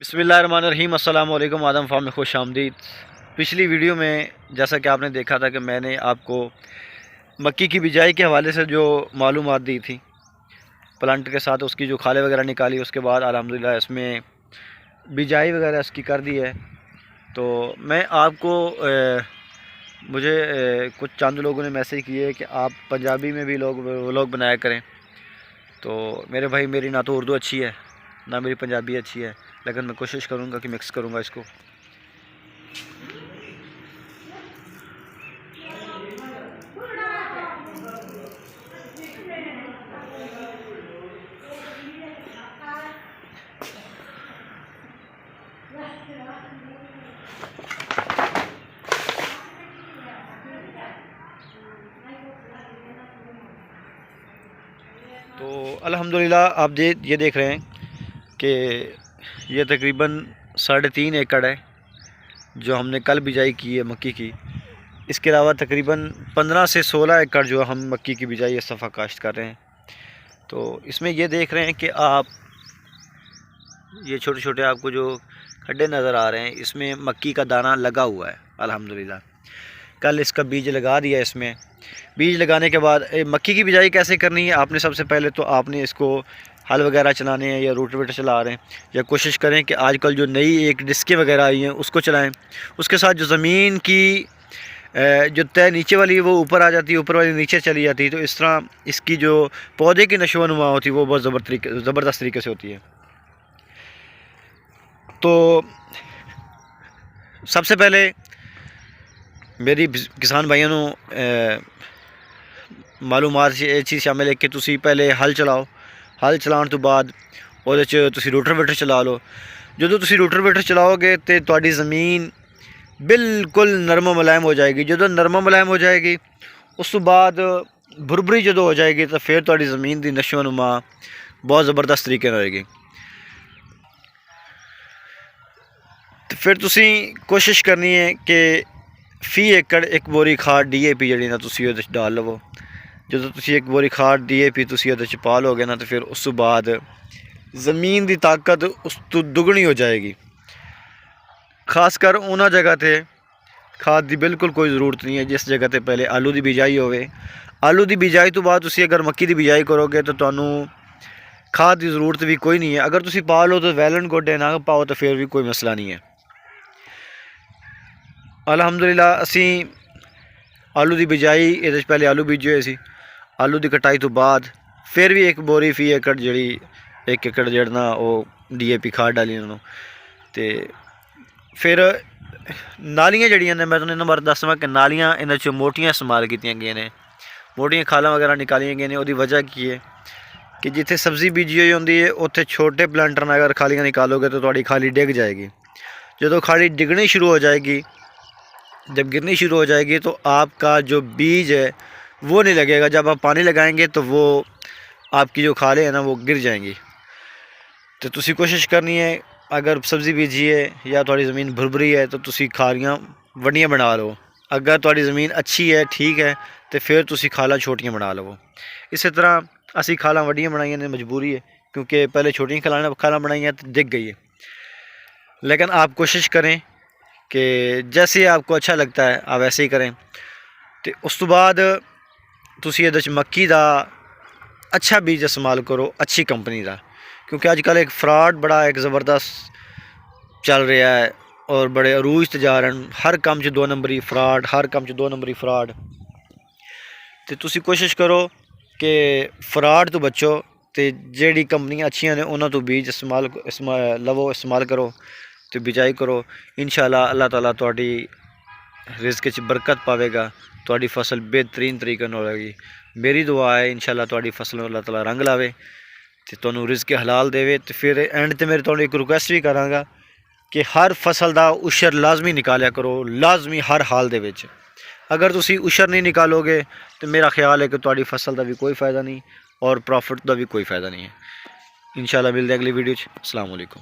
बिस्मिल्लाहिर्रहमानिर्रहीम अस्सलाम वालेकुम। आदम फार्म में खुश आमदीद। पिछली वीडियो में जैसा कि आपने देखा था कि मैंने आपको मक्की की बिजाई के हवाले से जो मालूमात दी थी प्लांट के साथ, उसकी जो खाले वगैरह निकाली, उसके बाद अल्हम्दुलिल्लाह इसमें बिजाई वगैरह इसकी कर दी है। तो मैं आपको मुझे कुछ चंद लोगों ने मैसेज किए कि आप पंजाबी में भी व्लॉग बनाया करें। तो मेरे भाई, मेरी ना तो उर्दू अच्छी है ना मेरी पंजाबी अच्छी है, लेकिन मैं कोशिश करूँगा कि मिक्स करूँगा इसको। तो अल्हम्दुलिल्लाह आप ये देख रहे हैं कि ये तकरीबन 3.5 एकड़ है जो हमने कल बिजाई की है मक्की की। इसके अलावा तकरीबन 15 से 16 एकड़ जो हम मक्की की बिजाई इस दफ़ा काश्त कर रहे हैं। तो इसमें ये देख रहे हैं कि आप ये छोटे छोटे आपको जो खड्डे नज़र आ रहे हैं, इसमें मक्की का दाना लगा हुआ है अल्हम्दुलिल्लाह। कल इसका बीज लगा दिया। इसमें बीज लगाने के बाद मक्की की बिजाई कैसे करनी है, आपने सबसे पहले तो आपने इसको हल वगैरह चलाने हैं या रोटावेटर चला रहे हैं, या कोशिश करें कि आजकल जो नई एक डिस्कें वगैरह आई हैं उसको चलाएं। उसके साथ जो ज़मीन की जो तय नीचे वाली है वो ऊपर आ जाती है, ऊपर वाली नीचे चली जाती है। तो इस तरह इसकी जो पौधे की नशोनुमा होती है वो बहुत ज़बरदस्त तरीके से होती है। तो सबसे पहले मेरी किसान भाइयों ਨੂੰ मालूमात ਇਹ चीज़ शामिल है कि तुसी पहले हल चलाओ। हल चलाने तो बाद ਉਹਦੇ 'ਚ ਤੁਸੀਂ रोटावेटर चला लो। ਜਦੋਂ ਤੁਸੀਂ रोटावेटर चलाओगे तो ਤੁਹਾਡੀ ज़मीन बिल्कुल नरम मुलायम हो जाएगी। जो नरम मुलायम हो जाएगी उस तो बाद भुरभुरी जो हो जाएगी तो फिर ਤੁਹਾਡੀ ज़मीन की नशोनुमा बहुत ज़बरदस्त तरीके होएगी। तो फिर तुसी कोशिश करनी है कि फी एकड़ एक बोरी खाद DAP जी ना तुसी ਉਹਦੇ 'ਚ डाल लवो। जो तुसी एक बोरी खाद DAP तुसी ਉਹਦੇ 'ਚ पा लोगे ना तो फिर उस तो बाद ज़मीन की ताकत उस तो दुगनी हो जाएगी। खासकर उन्होंने जगह ते खाद की बिल्कुल कोई ज़रूरत नहीं है जिस जगह ते पहले आलू की बिजाई होवे। आलू की बिजाई तो बाद तुसी अगर मक्की की बिजाई करोगे तो तुहानू खाद की ज़रूरत भी कोई नहीं है। अगर तुसी पा लो तो वैलन गोडे ना पाओ तो फिर भी कोई मसला नहीं है। अल्हम्दुलिल्लाह असी आलू की बिजाई ये पहले आलू बीजे हुए सी। आलू की कटाई तो बाद फिर भी एक बोरी फी एकड़ जी एक एकड़ जड़ना वो DAP खाद डाली उन्होंने। तो फिर नालियाँ जड़ियाँ ने मैं तुहानू बारे दसवां कि नालियाँ इन्हां चों मोटियां इस्तेमाल कीतियां गई ने, मोटियां खालां वगैरह निकालियां गई ने। उसकी वजह की है कि जिथे सब्ज़ी बीजी हुई होंदी है उत्थे छोटे प्लांटर में अगर खालियाँ निकालोगे तो तुहाडी खाली डिग जाएगी। जो खाली डिगनी शुरू हो जाएगी, जब गिरनी शुरू हो जाएगी तो आपका जो बीज है वो नहीं लगेगा। जब आप पानी लगाएंगे तो वो आपकी जो खालें हैं ना वो गिर जाएंगी। तो तुसी कोशिश करनी है अगर सब्ज़ी बीजी है या थोड़ी ज़मीन भुरभुरी है तो तुसी खालियाँ वड्डियां बना लो। अगर थोड़ी ज़मीन अच्छी है ठीक है तो फिर तुसी खाला छोटियाँ बना लो। इस तरह असी खाला वड्डियां बनाई ने मजबूरी है, क्योंकि पहले छोटियाँ खाला बनाई तो दिख गई है। लेकिन आप कोशिश करें कि जैसे आपको अच्छा लगता है आप वैसे ही करें। तो उस तो बाद तुसी ये मक्की का अच्छा बीज इस्तेमाल करो, अच्छी कंपनी का, क्योंकि आजकल एक फ्रॉड बड़ा एक ज़बरदस्त चल रहा है और बड़े अरूज ते जा रहे हैं। हर काम च 2 नंबरी फ्रॉड, हर काम च 2 नंबरी फ्रॉड। तो तुसी कोशिश करो कि फ्रॉड तो बचो, तो जेड़ी कंपनियां अच्छियां ने उन्होंने तो बीज लवो, इस्तेमाल करो, तो बिजाई करो। इंशाअल्लाह अल्लाह ताला तुहाडी रिज़्क च बरकत पावेगा, तुहाडी फसल बेहतरीन तरीके नाल होएगी। मेरी दुआ है इंशाअल्लाह तुहाडी फसल अल्लाह ताला रंग लावे तो तुहानू रिज़्क हलाल देवे। तो फिर एंड ते मेरे तुहानू एक रिक्वेस्ट भी करांगा कि हर फसल का उशर लाजमी निकालिया करो, लाजमी हर हाल दे विच। अगर तुसी उशर नहीं निकालोगे तो मेरा ख्याल है कि तुहाडी फसल का भी कोई फ़ायदा नहीं और प्रॉफिट का भी कोई फ़ायदा नहीं है। इंशाअल्लाह मिलते अगली वीडियो। अस्सलाम वालेकुम।